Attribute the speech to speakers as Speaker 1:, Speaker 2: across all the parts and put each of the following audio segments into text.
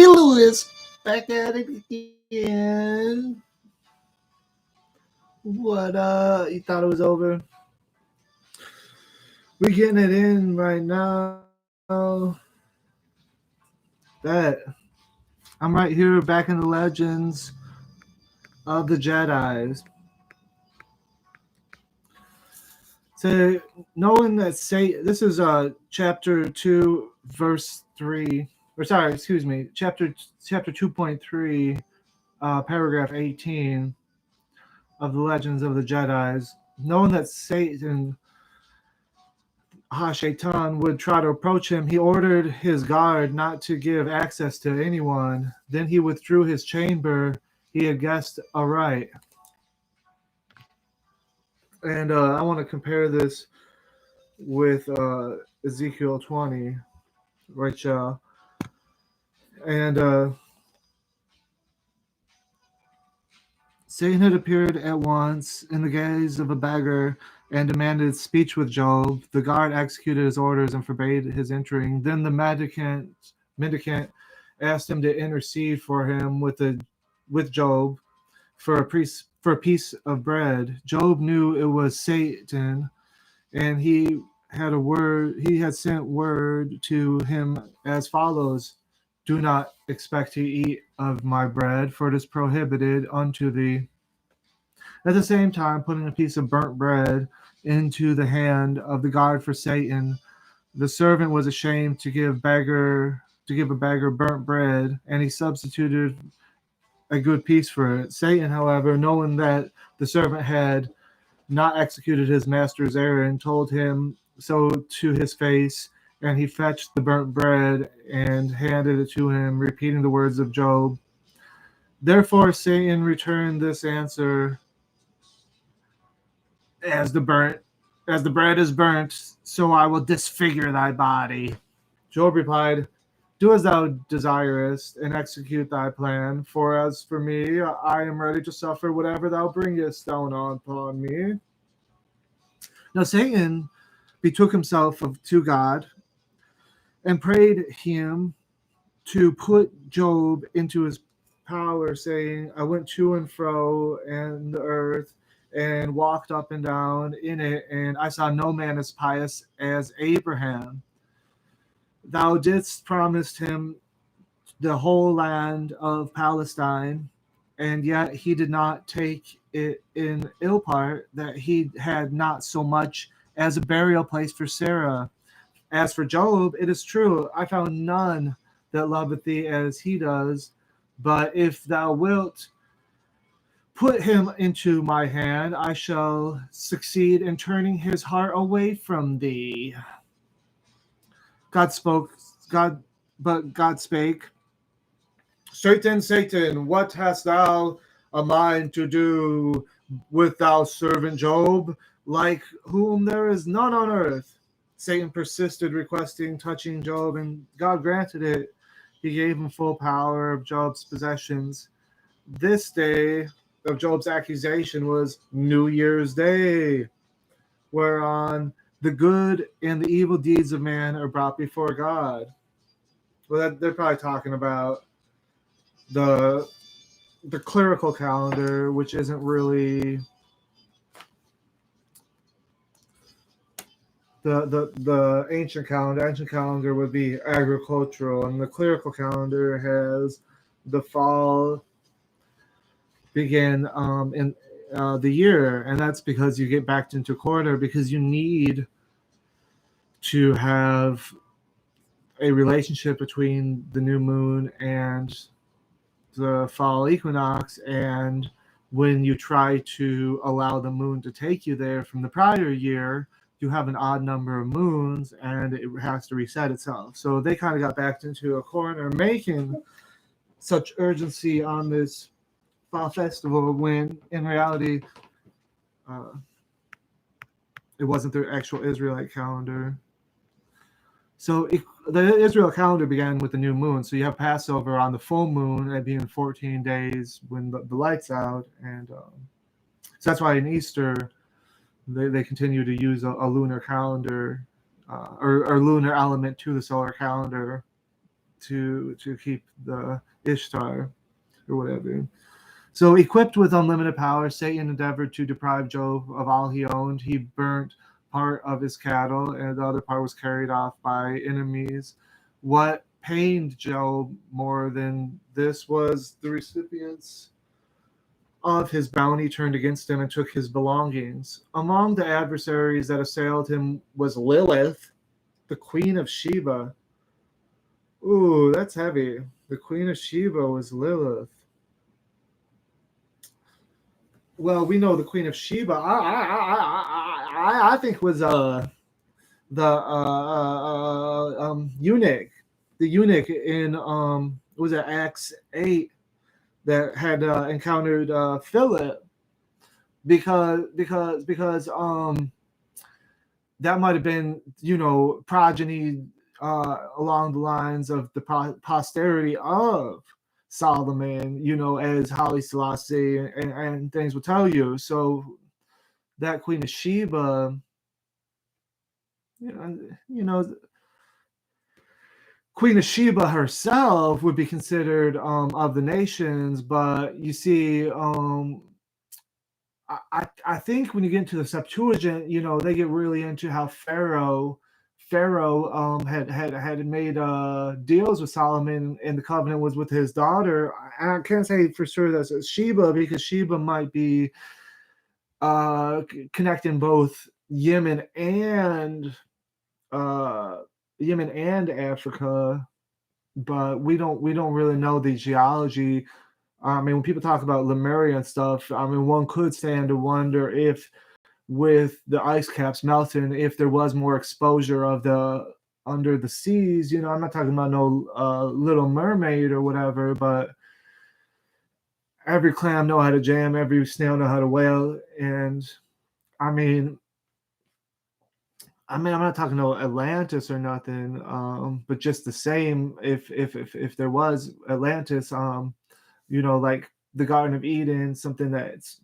Speaker 1: Lewis, back at it again. What you thought it was over? We're getting it in right now. Bet. I'm right here back in the legends of the Jedi's. So knowing that this is chapter 2 verse 3, or sorry, excuse me, chapter 2.3, paragraph 18 of the Legends of the Jedi's. Knowing that Satan, Shaitan, would try to approach him, he ordered his guard not to give access to anyone. Then he withdrew his chamber he had guessed aright. And I want to compare this with Ezekiel 20, which and Satan had appeared at once in the gaze of a beggar and demanded speech with Job. The guard executed his orders and forbade his entering. Then the mendicant asked him to intercede for him with Job for a piece of bread. Job knew it was Satan, and he had sent word to him as follows: do not expect to eat of my bread, for it is prohibited unto thee. At the same time, putting a piece of burnt bread into the hand of the guard for Satan, the servant was ashamed to give a beggar burnt bread, and he substituted a good piece for it. Satan, however, knowing that the servant had not executed his master's errand, told him so to his face, and he fetched the burnt bread and handed it to him, repeating the words of Job. Therefore Satan returned this answer: as the bread is burnt, so I will disfigure thy body. Job replied, do as thou desirest, and execute thy plan. For as for me, I am ready to suffer whatever thou bringest down upon me. Now Satan betook himself to God and prayed him to put Job into his power, saying, I went to and fro in the earth and walked up and down in it, and I saw no man as pious as Abraham. Thou didst promise him the whole land of Palestine, and yet he did not take it in ill part that he had not so much as a burial place for Sarah. As for Job, it is true, I found none that loveth thee as he does. But if thou wilt put him into my hand, I shall succeed in turning his heart away from thee. But God spake, Satan, Satan, what hast thou a mind to do with thou servant Job, like whom there is none on earth? Satan persisted, requesting touching Job, and God granted it. He gave him full power of Job's possessions. This day of Job's accusation was New Year's Day, whereon the good and the evil deeds of man are brought before God. Well, they're probably talking about the clerical calendar, which isn't really the ancient calendar. Ancient calendar would be agricultural, and the clerical calendar has the fall begin in the year, and that's because you get backed into quarter, because you need to have a relationship between the new moon and the fall equinox. And when you try to allow the moon to take you there from the prior year, you have an odd number of moons and it has to reset itself. So they kind of got backed into a corner, making such urgency on this fall festival when in reality it wasn't the actual Israelite calendar. So the Israel calendar began with the new moon. So you have Passover on the full moon, that being 14 days when the light's out. And so that's why in Easter, they continue to use a lunar calendar or lunar element to the solar calendar. to keep the Ishtar or whatever. So, equipped with unlimited power, Satan endeavored to deprive Job of all he owned. He burnt part of his cattle, and the other part was carried off by enemies. What pained Job more than this was the recipients of his bounty turned against him and took his belongings. Among the adversaries that assailed him was Lilith, the queen of Sheba. Ooh, that's heavy. The queen of Sheba was Lilith. Well, we know the Queen of Sheba. I think was the eunuch, the eunuch in was it Acts 8 that had encountered Philip because that might have been progeny along the lines of the posterity of Solomon, as Haile Selassie and things will tell you. So that Queen of Sheba, Queen of Sheba herself would be considered of the nations, but you see, I think when you get into the Septuagint, they get really into how Pharaoh had made deals with Solomon, and the covenant was with his daughter. I can't say for sure that's Sheba, because Sheba might be connecting both Yemen and Africa, but we don't really know the geology. I mean, when people talk about Lemuria and stuff, I mean, one could stand to wonder if, with the ice caps melting, if there was more exposure of the under the seas. I'm not talking about no Little Mermaid or whatever, but every clam know how to jam, every snail know how to whale, and I mean, I'm not talking no Atlantis or nothing, but just the same, if there was Atlantis, like the Garden of Eden, something that's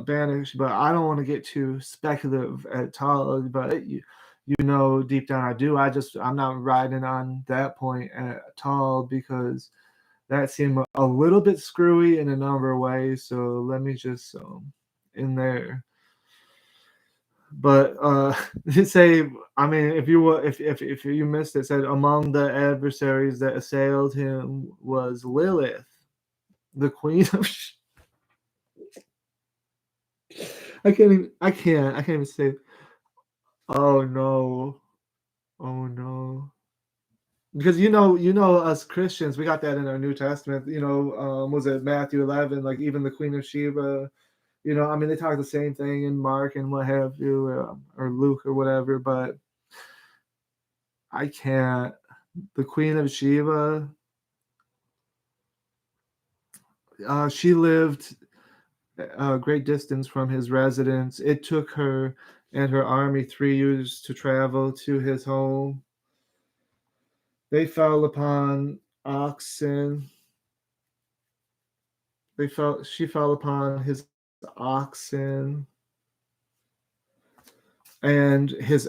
Speaker 1: banished. But I don't want to get too speculative at all. But deep down I do. I'm not riding on that point at all, because that seemed a little bit screwy in a number of ways. So let me just in there. But say, I mean, if you missed it, said among the adversaries that assailed him was Lilith, the queen of. I can't even say. Oh no, oh no. Because us Christians, we got that in our New Testament. Was it Matthew 11? Like even the Queen of Sheba. I mean, they talk the same thing in Mark and what have you, or Luke or whatever. But I can't. The Queen of Sheba. She lived a great distance from his residence. It took her and her army 3 years to travel to his home. They fell upon oxen. She fell upon his oxen and his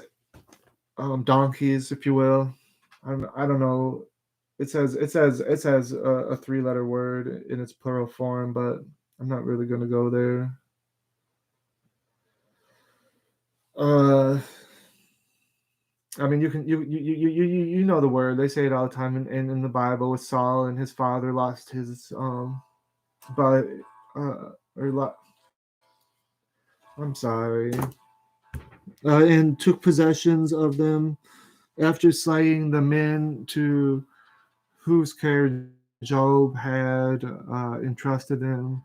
Speaker 1: donkeys, if you will. I don't know. It says a 3-letter word in its plural form, but I'm not really going to go there. I mean, you know the word. They say it all the time in the Bible with Saul and his father lost his but I'm sorry, and took possessions of them after slaying the men to whose care Job had entrusted them.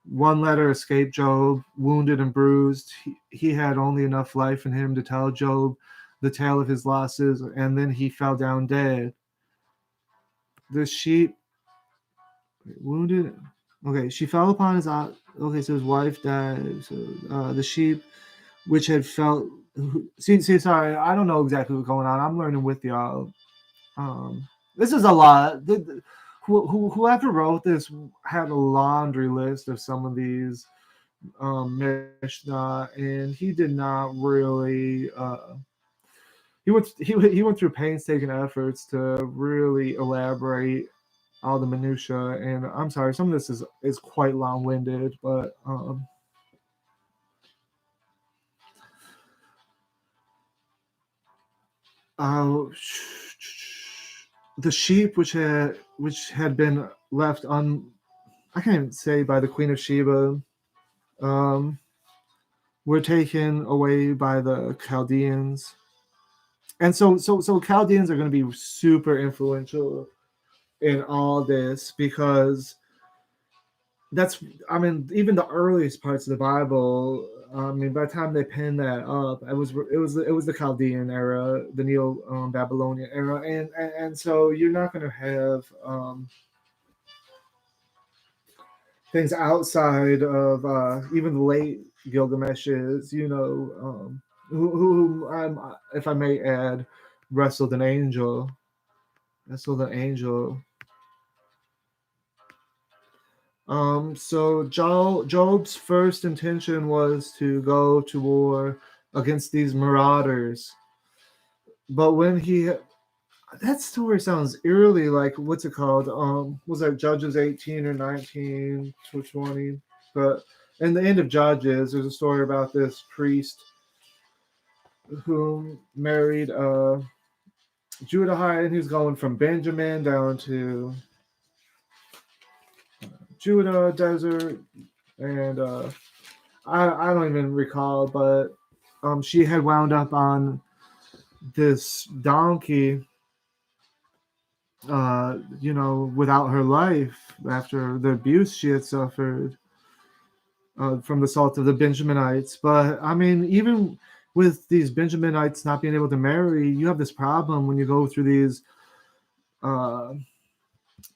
Speaker 1: One letter escaped Job, wounded and bruised. He had only enough life in him to tell Job the tale of his losses, and then he fell down dead. The sheep wounded. Okay, she fell upon his. Okay, so his wife died. So the sheep, which had felt. See, sorry, I don't know exactly what's going on. I'm learning with y'all. This is a lot. Whoever wrote this had a laundry list of some of these Mishnah, and he did not really he went through painstaking efforts to really elaborate all the minutia, and I'm sorry, some of this is quite long-winded, but uh, the sheep which had been left on, I can't even say, by the Queen of Sheba, um, were taken away by the Chaldeans, and so Chaldeans are going to be super influential in all this, because that's, I mean, even the earliest parts of the Bible. I mean, by the time they pinned that up, it was the Chaldean era, the Neo Babylonian era, and so you're not going to have things outside of even the late Gilgamesh's, who if I may add, wrestled an angel, wrestled an angel. So Job's first intention was to go to war against these marauders, but when that story sounds eerily like, what's it called? Was that Judges 18 or 19 to 20? But in the end of Judges, there's a story about this priest who married a Judahite, and he's going from Benjamin down to Judah desert, and I don't even recall, but she had wound up on this donkey, without her life after the abuse she had suffered from the assault of the Benjaminites. But I mean, even with these Benjaminites not being able to marry, you have this problem when you go through these uh,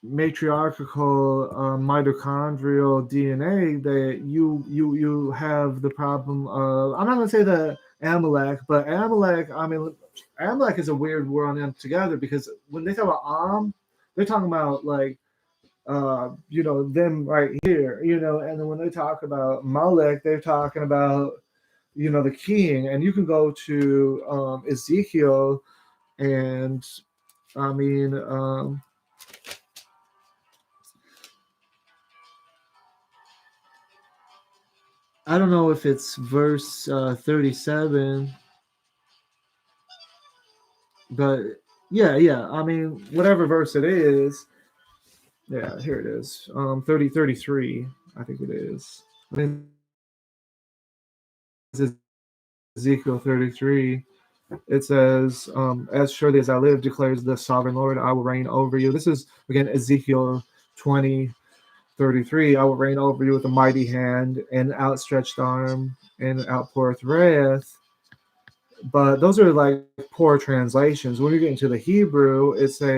Speaker 1: matriarchal mitochondrial DNA, that you have the problem of, I'm not going to say the Amalek, but Amalek, I mean, Amalek is a weird word on together, because when they talk about they're talking about like them right here, and then when they talk about Malek, they're talking about the king. And you can go to Ezekiel, and I mean I don't know if it's verse 37, but yeah. I mean, whatever verse it is, yeah, here it is. 33, I think it is. I think it's Ezekiel 33. It says, "As surely as I live, declares the sovereign Lord, I will reign over you." This is again Ezekiel 20:33. I will reign over you with a mighty hand and outstretched arm and outpoureth wrath. But those are like poor translations. When you get into the Hebrew, it says